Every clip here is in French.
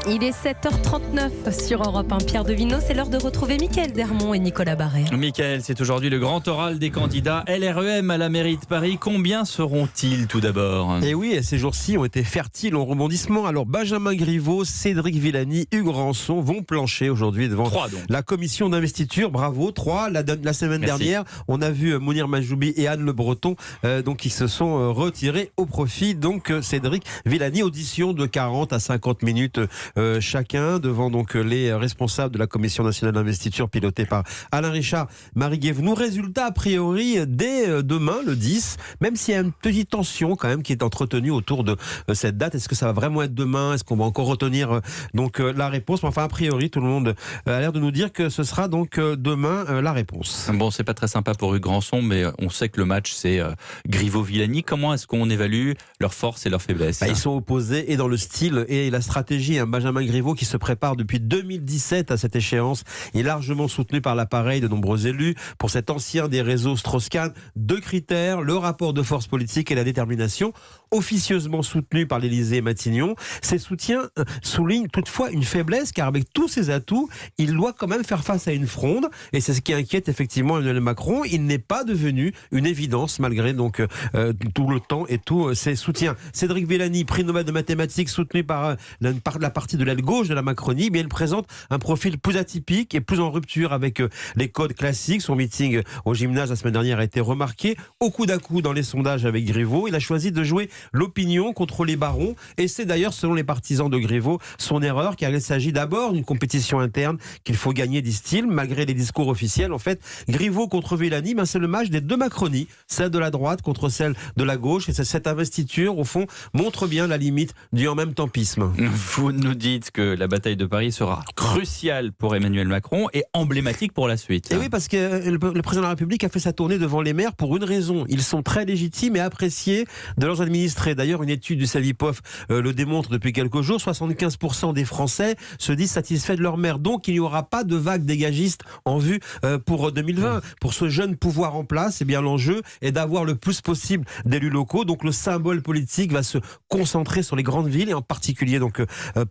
Il est 7h39 sur Europe 1. Pierre Devinot, c'est l'heure de retrouver Mickaël Dermont et Nicolas Barré. Mickaël, c'est aujourd'hui le grand oral des candidats LREM à la mairie de Paris. Combien seront-ils tout d'abord ? Et oui, ces jours-ci ont été fertiles en rebondissements. Alors Benjamin Griveaux, Cédric Villani, Hugues Rançon vont plancher aujourd'hui devant 3 donc. La commission d'investiture. Bravo, 3. La semaine dernière, on a vu Mounir Majoubi et Anne Le Breton donc qui se sont retirés au profit. Donc Cédric Villani, audition de 40 à 50 minutes chacun devant donc les responsables de la commission nationale d'investiture pilotée par Alain Richard, Marie Guévenoux. Résultat a priori dès demain le 10, même s'il y a une petite tension quand même qui est entretenue autour de cette date. Est-ce que ça va vraiment être demain? Est-ce qu'on va encore retenir donc la réponse? Mais enfin a priori tout le monde a l'air de nous dire que ce sera donc demain la réponse. Bon, c'est pas très sympa pour Hugues Rançon, mais on sait que le match c'est Griveaux-Villani. Comment est-ce qu'on évalue leurs forces et leurs faiblesses? Ils sont opposés et dans le style et la stratégie. Benjamin Griveaux qui se prépare depuis 2017 à cette échéance est largement soutenu par l'appareil de nombreux élus. Pour cet ancien des réseaux Strauss-Kahn, 2 critères, le rapport de force politique et la détermination, officieusement soutenu par l'Élysée et Matignon. Ces soutiens soulignent toutefois une faiblesse car avec tous ses atouts, il doit quand même faire face à une fronde et c'est ce qui inquiète effectivement Emmanuel Macron. Il n'est pas devenu une évidence malgré donc tout le temps et tous ses soutiens. Cédric Villani, prix Nobel de mathématiques soutenu par la partie de l'aile gauche de la Macronie, mais il présente un profil plus atypique et plus en rupture avec les codes classiques. Son meeting au gymnase la semaine dernière a été remarqué au coude à coude dans les sondages avec Griveaux. Il a choisi de jouer l'opinion contre les barons et c'est d'ailleurs selon les partisans de Griveaux son erreur car il s'agit d'abord d'une compétition interne qu'il faut gagner, disent-ils, malgré les discours officiels. En fait, Griveaux contre Villani, c'est le match des 2 Macronies, celle de la droite contre celle de la gauche et cette investiture au fond montre bien la limite du en même tempisme. Vous nous dites que la bataille de Paris sera cruciale pour Emmanuel Macron et emblématique pour la suite. Et oui, parce que le président de la République a fait sa tournée devant les maires pour une raison. Ils sont très légitimes et appréciés de leurs administrés. D'ailleurs, une étude du Savipof le démontre depuis quelques jours. 75% des Français se disent satisfaits de leur maire. Donc, il n'y aura pas de vague dégagiste en vue pour 2020. Pour ce jeune pouvoir en place, eh bien, l'enjeu est d'avoir le plus possible d'élus locaux. Donc, le symbole politique va se concentrer sur les grandes villes et en particulier donc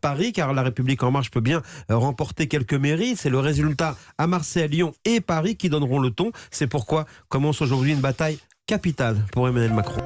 Paris, car la République En Marche peut bien remporter quelques mairies. C'est le résultat à Marseille, Lyon et Paris qui donneront le ton. C'est pourquoi commence aujourd'hui une bataille capitale pour Emmanuel Macron.